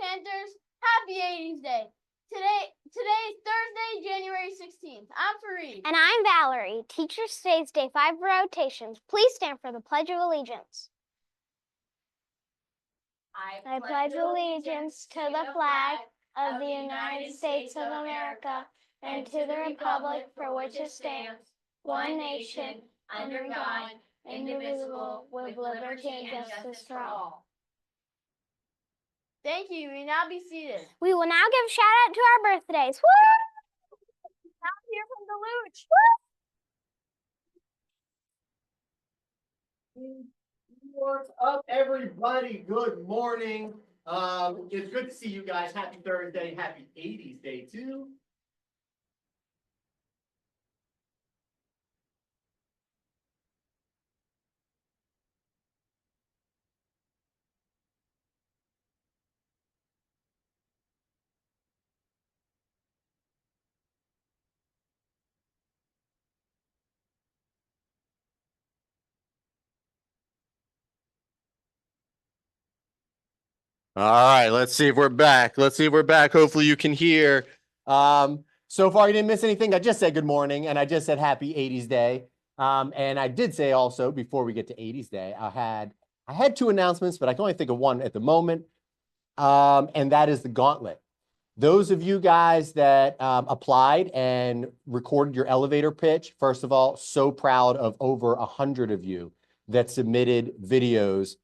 Panthers, happy 80s Day. Today's Thursday, January 16th. I'm Fareed. And I'm Valerie. Teachers Today's Day 5 rotations. Please stand for the Pledge of Allegiance. I pledge allegiance to the flag of the United States of America and to the republic for which it stands, one nation, under God, indivisible, with liberty and justice for all. Thank you. You may now be seated. We will now give a shout out to our birthdays. Woo! Now hear from the Luch. What's up, everybody? Good morning. It's good to see you guys. Happy Thursday. Happy 80s Day, too. All right, let's see if we're back. Hopefully you can hear. So far you didn't miss anything. I just said good morning and I just said happy 80s Day. And I did say also before we get to 80s Day, I had two announcements, but I can only think of one at the moment. And that is the gauntlet. Those of you guys that applied and recorded your elevator pitch, first of all, so proud of over 100 of you that submitted videos,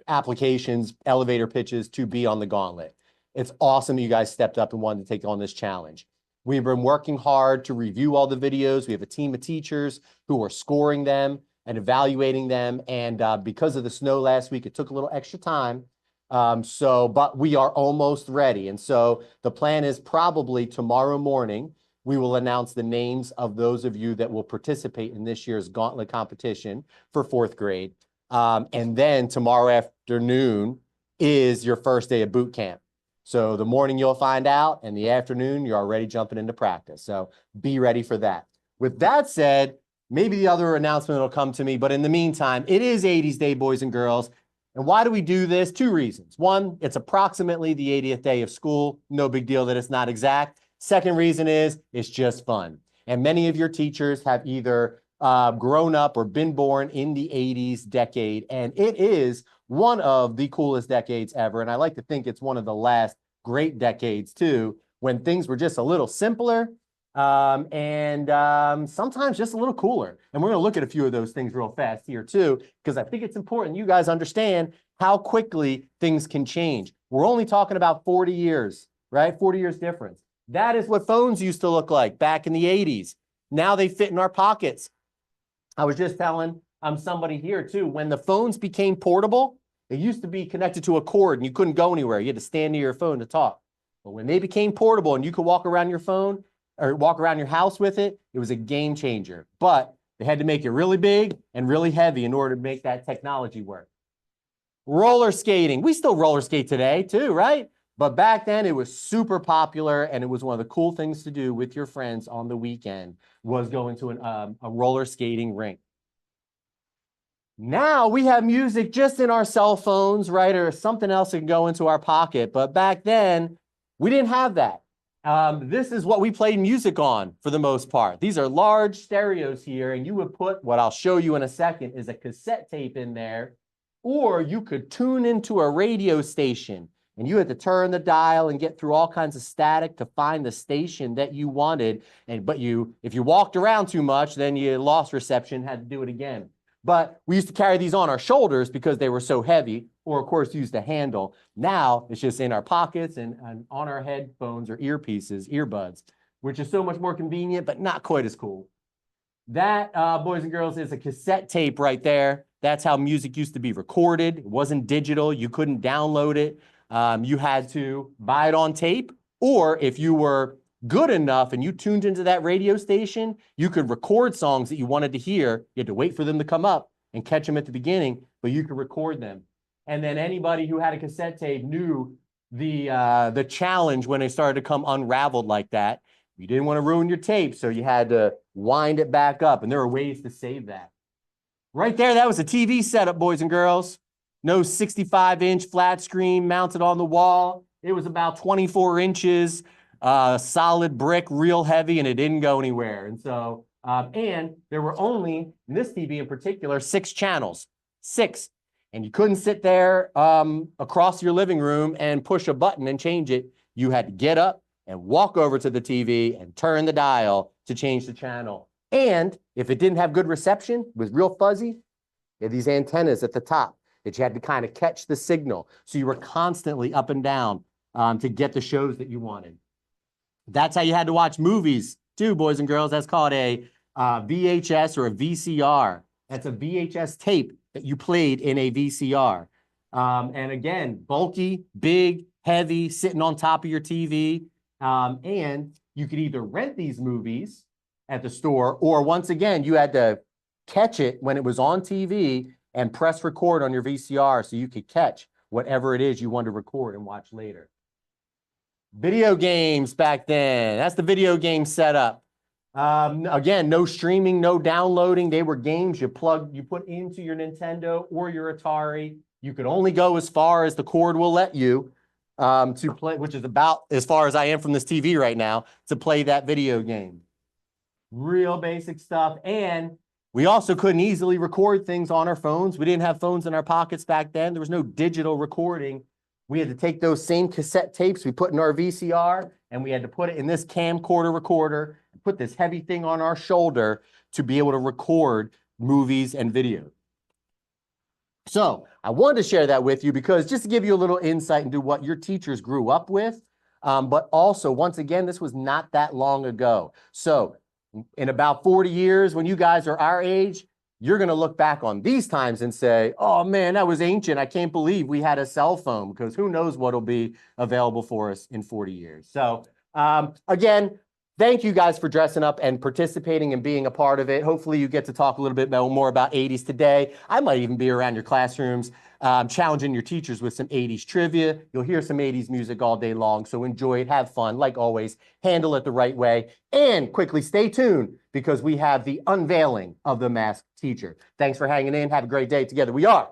applications, elevator pitches to be on the gauntlet. It's awesome you guys stepped up and wanted to take on this challenge. We've been working hard to review all the videos. We have a team of teachers who are scoring them and evaluating them. And because of the snow last week, it took a little extra time. But we are almost ready. And so the plan is probably tomorrow morning, we will announce the names of those of you that will participate in this year's gauntlet competition for 4th grade. And then tomorrow afternoon is your first day of boot camp. So the morning you'll find out, and the afternoon you're already jumping into practice. So be ready for that. With that said, maybe the other announcement will come to me, but in the meantime, it is 80s Day, boys and girls. And why do we do this? 2 reasons. One, it's approximately the 80th day of school. No big deal that it's not exact. Second reason is it's just fun. And many of your teachers have either grown up or been born in the 80s decade, and it is one of the coolest decades ever. And I like to think it's one of the last great decades too, when things were just a little simpler and sometimes just a little cooler. And we're going to look at a few of those things real fast here too, because I think it's important you guys understand how quickly things can change. We're only talking about 40 years, right? 40 years difference. That is what phones used to look like back in the 80s. Now they fit in our pockets. I was just telling somebody here too, when the phones became portable, it used to be connected to a cord and you couldn't go anywhere. You had to stand near your phone to talk. But when they became portable and you could walk around your phone or walk around your house with it, it was a game changer. But they had to make it really big and really heavy in order to make that technology work. Roller skating. We still roller skate today too, right? But back then it was super popular, and it was one of the cool things to do with your friends on the weekend was going to a roller skating rink. Now we have music just in our cell phones, right? Or something else that can go into our pocket. But back then we didn't have that. This is what we played music on for the most part. These are large stereos here, and you would put, what I'll show you in a second, is a cassette tape in there, or you could tune into a radio station. And you had to turn the dial and get through all kinds of static to find the station that you wanted. But if you walked around too much, then you lost reception, had to do it again. But we used to carry these on our shoulders because they were so heavy, or of course use the handle. Now it's just in our pockets and on our headphones or earpieces, earbuds, which is so much more convenient, but not quite as cool. That, boys and girls, is a cassette tape right there. That's how music used to be recorded. It wasn't digital. You couldn't download it. You had to buy it on tape, or if you were good enough and you tuned into that radio station, you could record songs that you wanted to hear. You had to wait for them to come up and catch them at the beginning, but you could record them. And then anybody who had a cassette tape knew the challenge when they started to come unraveled like that. You didn't want to ruin your tape, so you had to wind it back up, and there are ways to save that. Right there, that was a TV setup, boys and girls. no 65-inch flat screen mounted on the wall. It was about 24 inches, solid brick, real heavy, and it didn't go anywhere. And so, and there were only, in this TV in particular, 6 channels, 6. And you couldn't sit there across your living room and push a button and change it. You had to get up and walk over to the TV and turn the dial to change the channel. And if it didn't have good reception, it was real fuzzy, you had these antennas at the top that you had to kind of catch the signal. So you were constantly up and down to get the shows that you wanted. That's how you had to watch movies too, boys and girls. That's called a VHS or a VCR. That's a VHS tape that you played in a VCR. And again, bulky, big, heavy, sitting on top of your TV. And you could either rent these movies at the store, or once again, you had to catch it when it was on TV and press record on your VCR so you could catch whatever it is you wanted to record and watch later. Video games back then. That's the video game setup. Again, no streaming, no downloading. They were games you put into your Nintendo or your Atari. You could only go as far as the cord will let you to play, which is about as far as I am from this TV right now, to play that video game. Real basic stuff. And we also couldn't easily record things on our phones. We didn't have phones in our pockets back then. There was no digital recording. We had to take those same cassette tapes we put in our VCR, and we had to put it in this camcorder recorder, and put this heavy thing on our shoulder to be able to record movies and videos. So I wanted to share that with you because just to give you a little insight into what your teachers grew up with, but also, once again, this was not that long ago. So in about 40 years, when you guys are our age, you're going to look back on these times and say, oh man, that was ancient. I can't believe we had a cell phone, because who knows what will be available for us in 40 years. So again, thank you guys for dressing up and participating and being a part of it. Hopefully you get to talk a little bit more about 80s today. I might even be around your classrooms challenging your teachers with some 80s trivia. You'll hear some 80s music all day long, so enjoy it, have fun, like always, handle it the right way, and quickly stay tuned because we have the unveiling of the masked teacher. Thanks for hanging in. Have a great day. Together we are